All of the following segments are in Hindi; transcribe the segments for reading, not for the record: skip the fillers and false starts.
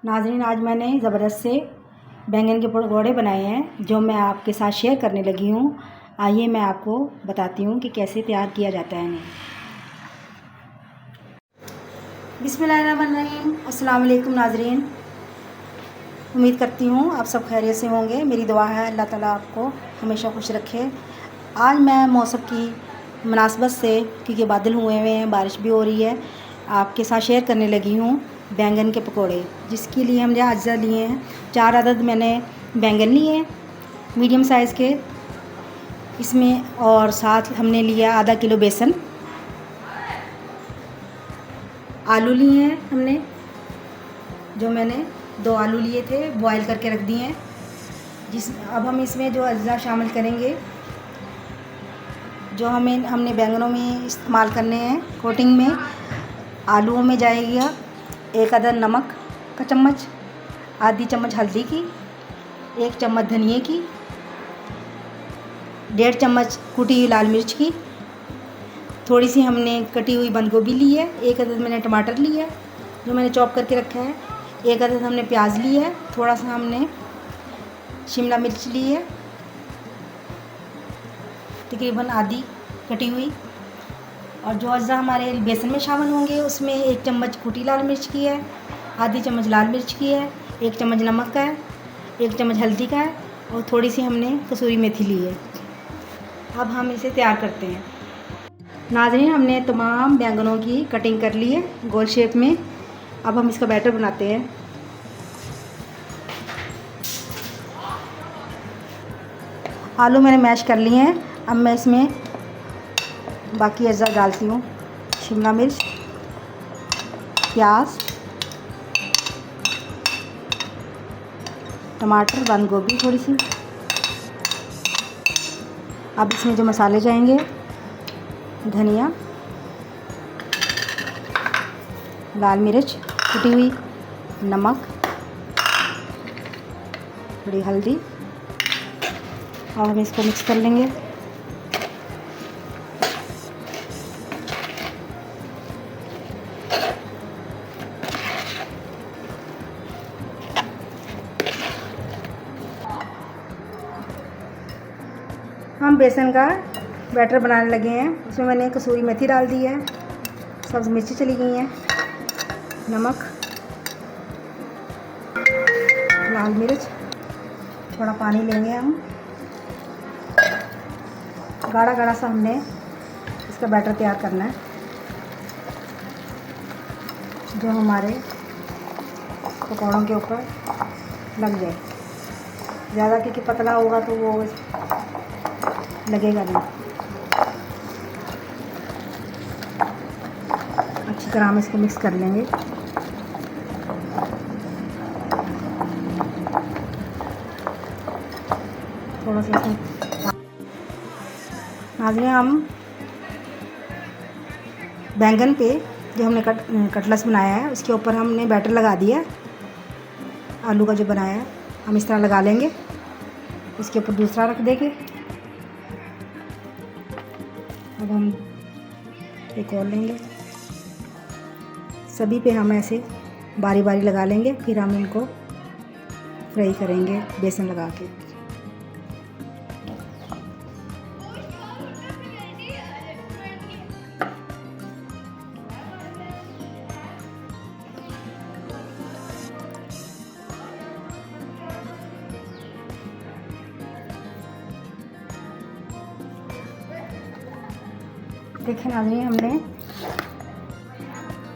नाज़रीन, आज मैंने ज़बरदस्त से बैंगन के पकौड़े बनाए हैं जो मैं आपके साथ शेयर करने लगी हूँ। आइए मैं आपको बताती हूँ कि कैसे तैयार किया जाता है इन्हें। बिस्मिल्लाहिर्रहमानिर्रहीम। अस्सलाम वालेकुम नाज़रीन, उम्मीद करती हूँ आप सब खैरियत से होंगे। मेरी दुआ है अल्लाह ताला आपको हमेशा खुश रखे। आज मैं मौसम की मुनासबत से, क्योंकि बादल हुए हुए हैं, बारिश भी हो रही है, आपके साथ शेयर करने लगी हूँ बैंगन के पकोड़े, जिसके लिए हमने अज्जा लिए हैं। 4 अदद मैंने बैंगन लिए हैं मीडियम साइज़ के इसमें, और साथ हमने लिया आधा किलो बेसन। आलू लिए हैं हमने, जो मैंने 2 आलू लिए थे, बॉयल करके रख दिए हैं। अब हम इसमें जो अज्जा शामिल करेंगे जो हमने बैंगनों में इस्तेमाल करने हैं कोटिंग में। आलूओं में जाएगा 1 अदद नमक का चम्मच, आधी चम्मच हल्दी की, 1 चम्मच धनिए की, 1.5 चम्मच कुटी हुई लाल मिर्च की, थोड़ी सी हमने कटी हुई बंद गोभी ली है, 1 अदद मैंने टमाटर ली है जो मैंने चॉप करके रखा है, 1 अदद हमने प्याज ली है, थोड़ा सा हमने शिमला मिर्च ली है, तकरीबन आधी कटी हुई। और जो अज्जा हमारे बेसन में शामिल होंगे उसमें 1 चम्मच कुटी लाल मिर्च की है, आधी चम्मच लाल मिर्च की है, 1 चम्मच नमक का है, 1 चम्मच हल्दी का है, और थोड़ी सी हमने कसूरी मेथी ली है। अब हम इसे तैयार करते हैं। नाज़रीन, हमने तमाम बैंगनों की कटिंग कर ली है गोल शेप में। अब हम इसका बैटर बनाते हैं। आलू मैंने मैश कर लिए हैं। अब मैं इसमें बाकी अज्जा डालती हूँ। शिमला मिर्च, प्याज, टमाटर, बंद गोभी थोड़ी सी। अब इसमें जो मसाले जाएंगे, धनिया, लाल मिर्च कुटी हुई, नमक, थोड़ी हल्दी, और हम इसको मिक्स कर लेंगे। हम बेसन का बैटर बनाने लगे हैं। उसमें मैंने कसूरी मेथी डाल दी है, सब्ज़ मिर्ची चली गई हैं, नमक, लाल मिर्च, थोड़ा पानी लेंगे हम। गाढ़ा गाढ़ा सा हमने इसका बैटर तैयार करना है जो हमारे पकौड़ों के ऊपर लग जाए। ज़्यादा क्योंकि पतला होगा तो वो लगेगा नहीं। अच्छी तरह हम इसको मिक्स कर लेंगे। थोड़ा सा इसमें नाज़रीन, हम बैंगन पे जो हमने कटलेट्स बनाया है उसके ऊपर हमने बैटर लगा दिया। आलू का जो बनाया है हम इस तरह लगा लेंगे, इसके ऊपर दूसरा रख देंगे। अब हम एक और लेंगे, सभी पे हम ऐसे बारी बारी लगा लेंगे, फिर हम इनको फ्राई करेंगे बेसन लगा के। देखिए नाज़रीन, हमने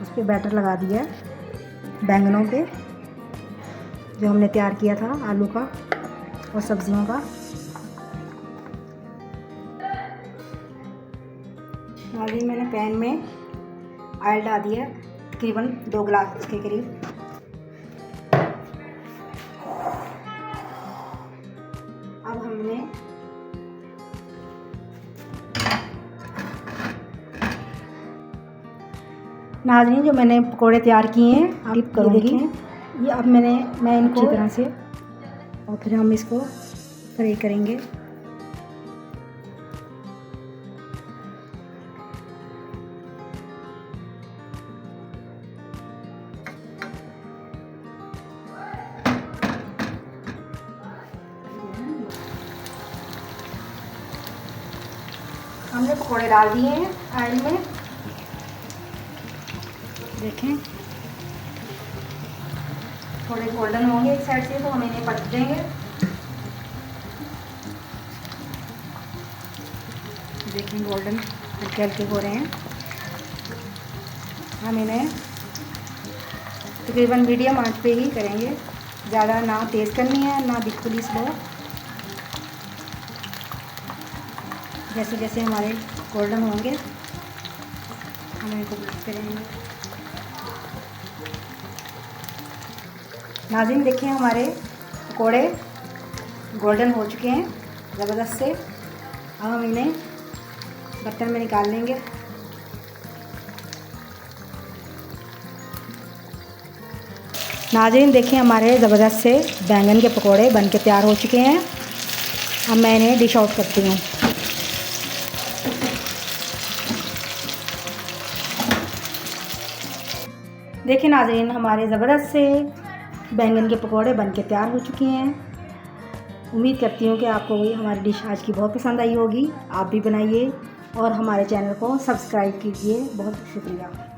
उस पर बैटर लगा दिया है बैंगनों पे जो हमने तैयार किया था आलू का और सब्जियों का। नाज़रीन, मैंने पैन में ऑयल डाल दिया तकरीबन 2 गिलास के करीब। अब हमने नाज़रीन जो मैंने पकोड़े तैयार किए हैं आप करूँगी ये। अब मैं इनको अच्छी तरह से, और फिर हम इसको फ्राई करेंगे। हमने पकौड़े डाल दिए हैं ऑयल में। देखें थोड़े गोल्डन होंगे एक साइड से तो हम इन्हें पलट देंगे। देखें गोल्डन हल्के हल्के हो रहे हैं। हम इन्हें तकरीबन मीडियम आंच पे ही करेंगे, ज़्यादा ना तेज़ करनी है ना बिल्कुल ही स्लो। जैसे जैसे हमारे गोल्डन होंगे हम इनको ब्लेंड करेंगे। नाज़रीन देखें हमारे पकोड़े गोल्डन हो चुके हैं ज़बरदस्त से। अब हम इन्हें बर्तन में निकाल लेंगे। नाज़रीन देखें हमारे ज़बरदस्त से बैंगन के पकोड़े बन के तैयार हो चुके हैं। अब मैं इन्हें डिश आउट करती हूँ। देखिए नाज़रीन हमारे ज़बरदस्त से बैंगन के पकोड़े बन के तैयार हो चुके हैं। उम्मीद करती हूँ कि आपको हमारी डिश आज की बहुत पसंद आई होगी। आप भी बनाइए और हमारे चैनल को सब्सक्राइब कीजिए। बहुत शुक्रिया।